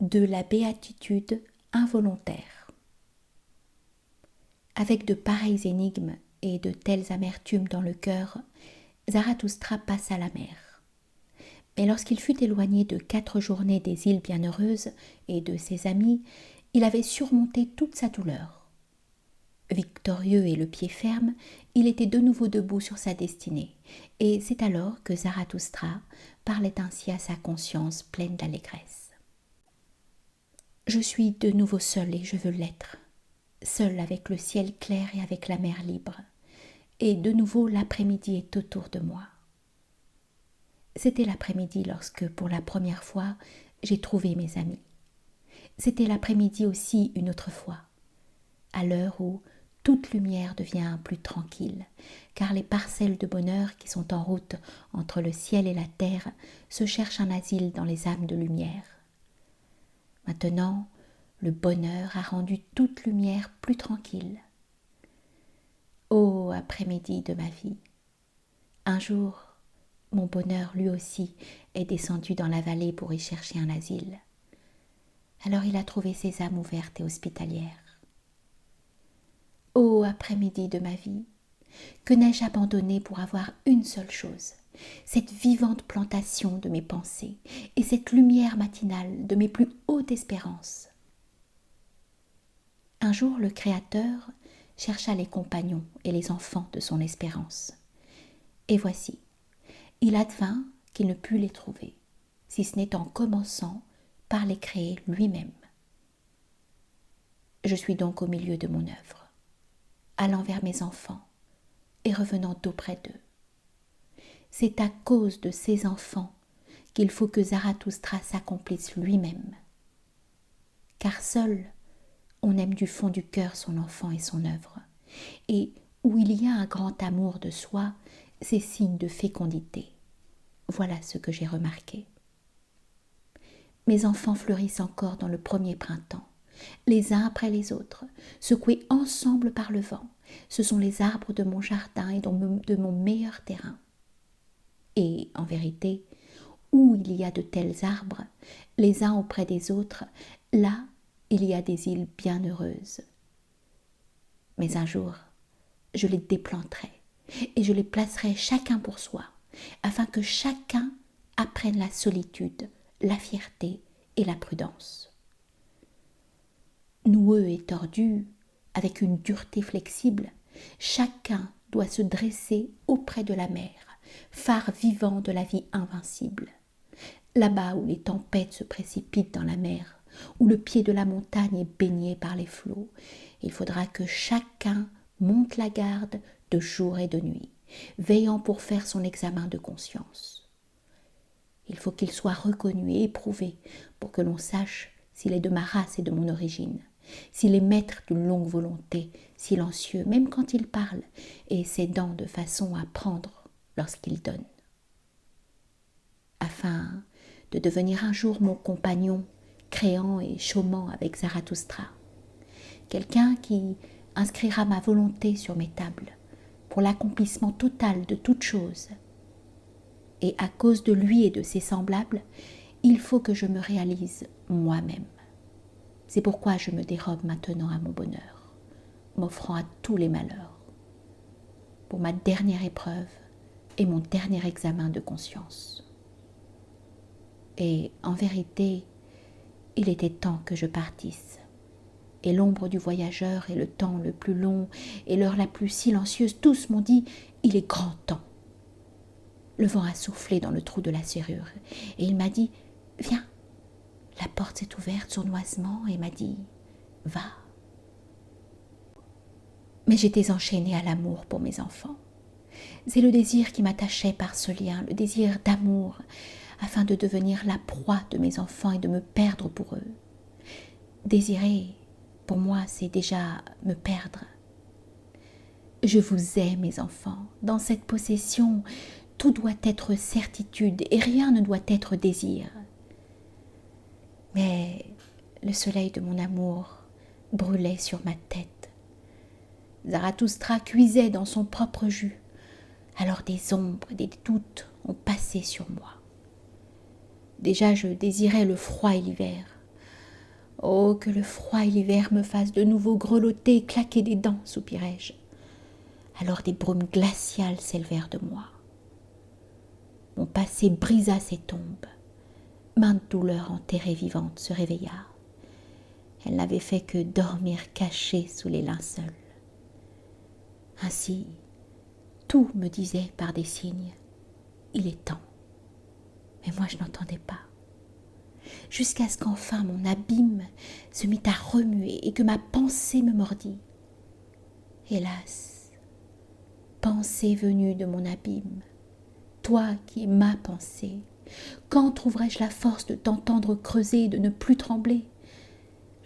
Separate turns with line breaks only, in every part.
de la béatitude involontaire. Avec de pareilles énigmes et de telles amertumes dans le cœur, Zarathustra passa la mer. Mais lorsqu'il fut éloigné de 4 journées des îles Bienheureuses et de ses amis, il avait surmonté toute sa douleur. Victorieux et le pied ferme, il était de nouveau debout sur sa destinée, et c'est alors que Zarathustra parlait ainsi à sa conscience pleine d'allégresse. « Je suis de nouveau seul et je veux l'être, seul avec le ciel clair et avec la mer libre, et de nouveau l'après-midi est autour de moi. » C'était l'après-midi lorsque, pour la première fois, j'ai trouvé mes amis. C'était l'après-midi aussi une autre fois, à l'heure où toute lumière devient plus tranquille, car les parcelles de bonheur qui sont en route entre le ciel et la terre se cherchent un asile dans les âmes de lumière. Maintenant, le bonheur a rendu toute lumière plus tranquille. Ô après-midi de ma vie! Un jour, mon bonheur lui aussi est descendu dans la vallée pour y chercher un asile. Alors il a trouvé ses âmes ouvertes et hospitalières. Ô après-midi de ma vie! Que n'ai-je abandonné pour avoir une seule chose, cette vivante plantation de mes pensées et cette lumière matinale de mes plus hautes espérances. Un jour, le Créateur chercha les compagnons et les enfants de son espérance. Et voici, il advint qu'il ne put les trouver, si ce n'est en commençant par les créer lui-même. Je suis donc au milieu de mon œuvre, allant vers mes enfants et revenant d'auprès d'eux. C'est à cause de ces enfants qu'il faut que Zarathustra s'accomplisse lui-même. Car seul, on aime du fond du cœur son enfant et son œuvre, et où il y a un grand amour de soi, c'est signe de fécondité. Voilà ce que j'ai remarqué. Mes enfants fleurissent encore dans le premier printemps, les uns après les autres, secoués ensemble par le vent. Ce sont les arbres de mon jardin et de mon meilleur terrain. Et, en vérité, où il y a de tels arbres, les uns auprès des autres, là, il y a des îles bienheureuses. Mais un jour, je les déplanterai et je les placerai chacun pour soi, afin que chacun apprenne la solitude, la fierté et la prudence. Noueux et tordu, avec une dureté flexible, chacun doit se dresser auprès de la mer, phare vivant de la vie invincible. Là-bas où les tempêtes se précipitent dans la mer, où le pied de la montagne est baigné par les flots, il faudra que chacun monte la garde de jour et de nuit, veillant pour faire son examen de conscience. Il faut qu'il soit reconnu et éprouvé pour que l'on sache s'il est de ma race et de mon origine, s'il est maître d'une longue volonté, silencieux même quand il parle, et cédant de façon à prendre lorsqu'il donne. Afin de devenir un jour mon compagnon, créant et chômant avec Zarathustra, quelqu'un qui inscrira ma volonté sur mes tables, pour l'accomplissement total de toute chose. Et à cause de lui et de ses semblables, il faut que je me réalise moi-même. C'est pourquoi je me dérobe maintenant à mon bonheur, m'offrant à tous les malheurs, pour ma dernière épreuve et mon dernier examen de conscience. Et en vérité, il était temps que je partisse. Et l'ombre du voyageur et le temps le plus long et l'heure la plus silencieuse, tous m'ont dit « il est grand temps ». Le vent a soufflé dans le trou de la serrure et il m'a dit « viens ». La porte s'est ouverte sournoisement et m'a dit « va ». Mais j'étais enchaînée à l'amour pour mes enfants. C'est le désir qui m'attachait par ce lien, le désir d'amour, afin de devenir la proie de mes enfants et de me perdre pour eux. Désirer, pour moi, c'est déjà me perdre. Je vous ai, mes enfants. Dans cette possession, tout doit être certitude et rien ne doit être désir. Mais le soleil de mon amour brûlait sur ma tête. Zarathustra cuisait dans son propre jus. Alors des ombres et des doutes ont passé sur moi. Déjà je désirais le froid et l'hiver. Oh, que le froid et l'hiver me fassent de nouveau grelotter et claquer des dents, soupirai-je. Alors des brumes glaciales s'élevèrent de moi. Mon passé brisa ses tombes. Mainte douleur enterrée vivante se réveilla. Elle n'avait fait que dormir cachée sous les linceuls. Ainsi, tout me disait par des signes, il est temps. Mais moi je n'entendais pas. Jusqu'à ce qu'enfin mon abîme se mit à remuer et que ma pensée me mordit. Hélas, pensée venue de mon abîme, toi qui es ma pensée, quand trouverai-je la force de t'entendre creuser et de ne plus trembler?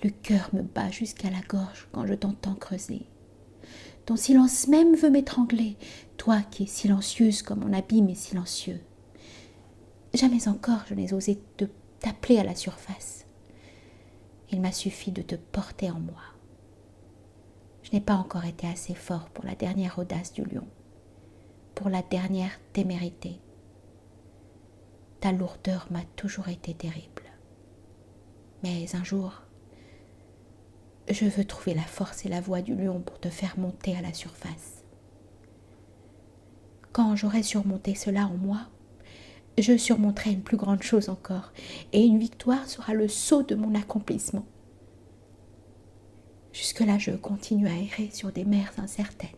Le cœur me bat jusqu'à la gorge quand je t'entends creuser. Ton silence même veut m'étrangler, toi qui es silencieuse comme mon abîme est silencieux. Jamais encore je n'ai osé t'appeler à la surface. Il m'a suffi de te porter en moi. Je n'ai pas encore été assez fort pour la dernière audace du lion, pour la dernière témérité. Ta lourdeur m'a toujours été terrible. Mais un jour, je veux trouver la force et la voix du lion pour te faire monter à la surface. Quand j'aurai surmonté cela en moi, je surmonterai une plus grande chose encore, et une victoire sera le sceau de mon accomplissement. Jusque-là, je continue à errer sur des mers incertaines.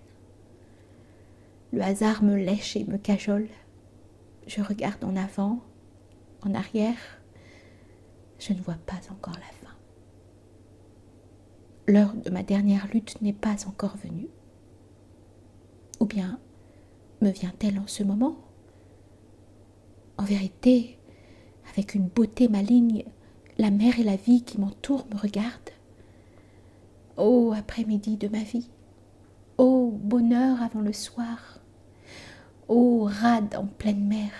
Le hasard me lèche et me cajole. Je regarde en avant, en arrière. Je ne vois pas encore la fin. L'heure de ma dernière lutte n'est pas encore venue. Ou bien me vient-elle en ce moment? En vérité, avec une beauté maligne, la mer et la vie qui m'entourent me regardent. Ô après-midi de ma vie, ô bonheur avant le soir, ô rade en pleine mer,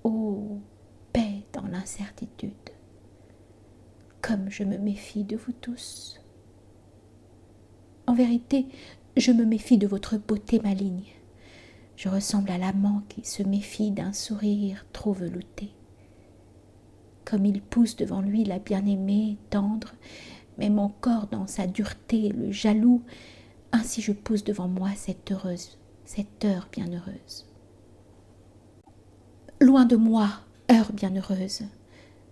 ô paix dans l'incertitude. Comme je me méfie de vous tous. En vérité, je me méfie de votre beauté maligne. Je ressemble à l'amant qui se méfie d'un sourire trop velouté. Comme il pousse devant lui la bien-aimée, tendre, même encore dans sa dureté, le jaloux, ainsi je pousse devant moi cette heure bienheureuse. Loin de moi, heure bienheureuse,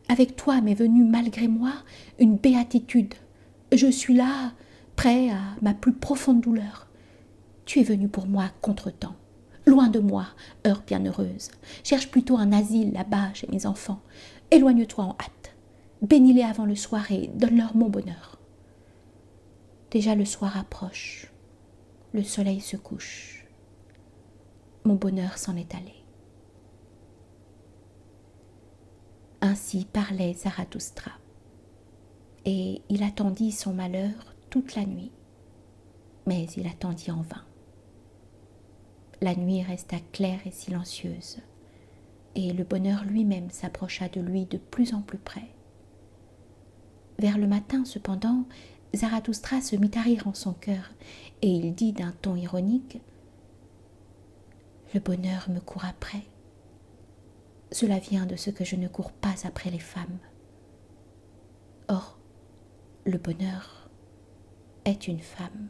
avec toi m'est venue malgré moi une béatitude. Je suis là, prêt à ma plus profonde douleur. Tu es venu pour moi contre-temps. Loin de moi, heure bienheureuse. Cherche plutôt un asile là-bas chez mes enfants. Éloigne-toi en hâte. Bénis-les avant le soir et donne-leur mon bonheur. Déjà le soir approche. Le soleil se couche. Mon bonheur s'en est allé. Ainsi parlait Zarathustra. Et il attendit son malheur toute la nuit. Mais il attendit en vain. La nuit resta claire et silencieuse, et le bonheur lui-même s'approcha de lui de plus en plus près. Vers le matin, cependant, Zarathustra se mit à rire en son cœur, et il dit d'un ton ironique « Le bonheur me court après. Cela vient de ce que je ne cours pas après les femmes. Or, le bonheur est une femme. »